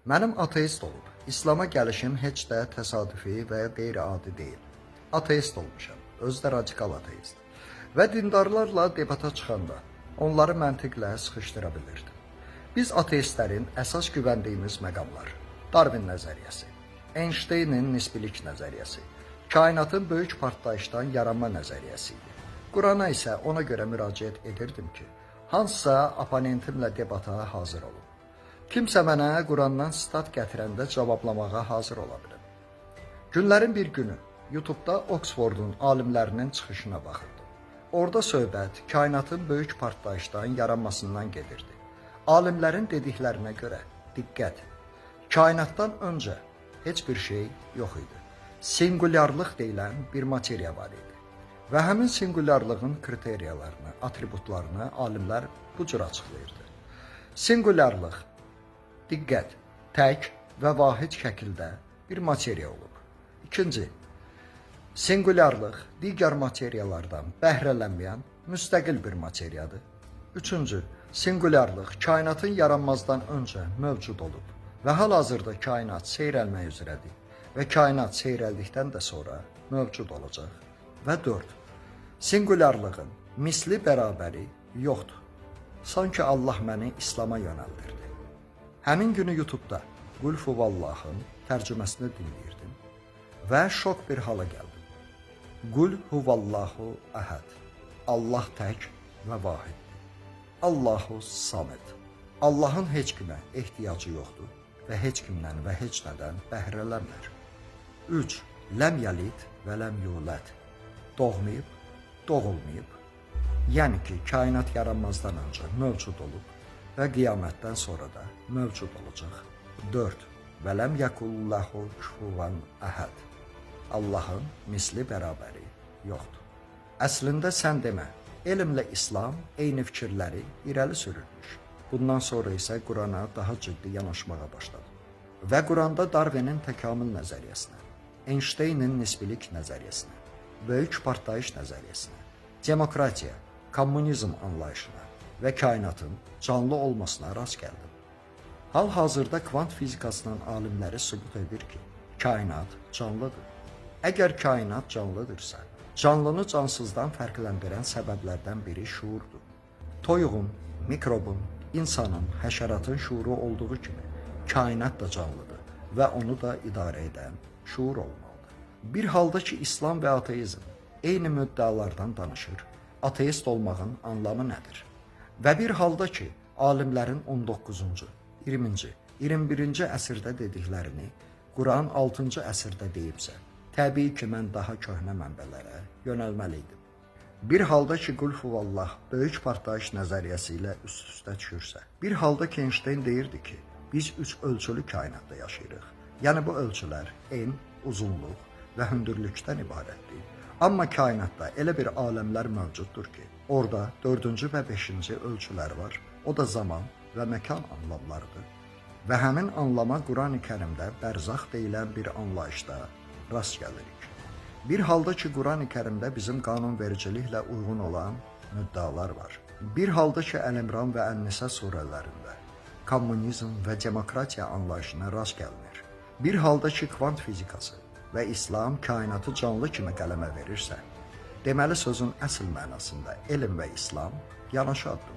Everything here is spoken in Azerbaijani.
Mənim ateist olub, İslama gəlişim heç də təsadüfi və ya qeyri-adi deyil. Ateist olmuşam, özü də radikal ateist. Və dindarlarla debata çıxanda onları məntiqlə sıxışdıra bilirdim. Biz ateistlərin əsas güvəndiyimiz məqamlar, Darwin nəzəriyyəsi, Einsteynin nisbilik nəzəriyyəsi, kainatın böyük partlayışdan yaranma nəzəriyyəsi idi. Qurana isə ona görə müraciət edirdim ki, hansısa oponentimlə debata hazır olun. Kimsə mənə Qurandan sitat gətirəndə cavablamağa hazır ola bilir. Günlərin bir günü YouTube'da Oxford'un alimlərinin çıxışına baxırdım. Orada söhbət kainatın böyük partlayışdan yaranmasından gedirdi. Alimlərin dediklərinə görə, diqqət, kainatdan öncə heç bir şey yox idi. Singulyarlıq deyilən bir materiya var idi. Və həmin singulyarlığın kriteriyalarını, atributlarını alimlər bu cür açıqlayırdı. Singulyarlıq, diqqət, tək və vahid şəkildə bir materiya olub. İkinci, singulyarlıq digər materiyalardan bəhrələnməyən müstəqil bir materiyadır. Üçüncü, singulyarlıq kainatın yaranmazdan öncə mövcud olub və hal-hazırda kainat seyrəlmək üzrədir və kainat seyrəldikdən də sonra mövcud olacaq. Və dörd, singulyarlığın misli bərabəri yoxdur. Sanki Allah məni İslama yönəldirdi. Həmin günü YouTube'da Qul Huvallahın tərcüməsini dinləyirdim və şok bir hala gəldim. Qul Huvallahu əhəd, Allah tək və vahiddir. Allahu samed, Allahın heç kimə ehtiyacı yoxdur və heç kimdən və heç nədən bəhrələnmir. 3. Ləm yəlid və ləm yulad, doğmayıb, doğulmayıb. Yəni ki, kainat yaranmazdan öncə mövcud olub və qiyamətdən sonra da mövcud olacaq. 4. Və ləm yəkullahu kufuvan əhəd, Allahın misli bərabəri yoxdur. Əslində sən demə, elmlə İslam eyni fikirləri irəli sürülmüş. Bundan sonra isə Qurana daha ciddi yanaşmağa başladı. Və Quranda Darwinin təkamül nəzəriyyəsinə, Einsteynin nisbilik nəzəriyyəsinə, böyük partlayış nəzəriyyəsinə, demokratiya, kommunizm anlayışına və kainatın canlı olmasına rast gəldim. Hal-hazırda kvant fizikasının alimləri sübut edir ki, kainat canlıdır. Əgər kainat canlıdırsa, canlını cansızdan fərqləndirən səbəblərdən biri şuurdur. Toyuğun, mikrobun, insanın, həşəratın şuuru olduğu kimi, kainat da canlıdır və onu da idarə edən şuur olmalıdır. Bir halda ki, İslam və ateizm eyni müddəalardan danışır, ateist olmağın anlamı nədir? Və bir halda ki, alimlərin 19-cu, 20-ci, 21-ci əsrdə dediklərini Quran 6-cı əsrdə deyibsə, təbii ki, mən daha köhnə mənbələrə yönəlməliydim. Bir halda ki, Qul Huvallah böyük partlayış nəzəriyyəsi ilə üst-üstə düşürsə, bir halda ki, Einstein deyirdi ki, biz 3 ölçülü kainatda yaşayırıq. Yəni bu ölçülər en, uzunluq və hündürlükdən ibarətdir. Amma kainatda elə bir aləmlər mövcuddur ki, orada 4-cü və 5-ci ölçülər var. O da zaman və məkan anlamlarıdır. Və həmin anlama Quran-ı Kərimdə bərzax deyilən bir anlayışda rast gəlirik. Bir halda ki, Quran-ı Kərimdə bizim qanunvericiliklə uyğun olan müddəalar var. Bir halda ki, Əl-İmran və Ən-Nisa surələrində kommunizm və demokratiya anlayışına rast gəlinir. Bir halda ki, kvant fizikası və İslam kainatı canlı kimi qələmə verirsə, deməli sözün əsl mənasında elm və İslam yanaşı addır.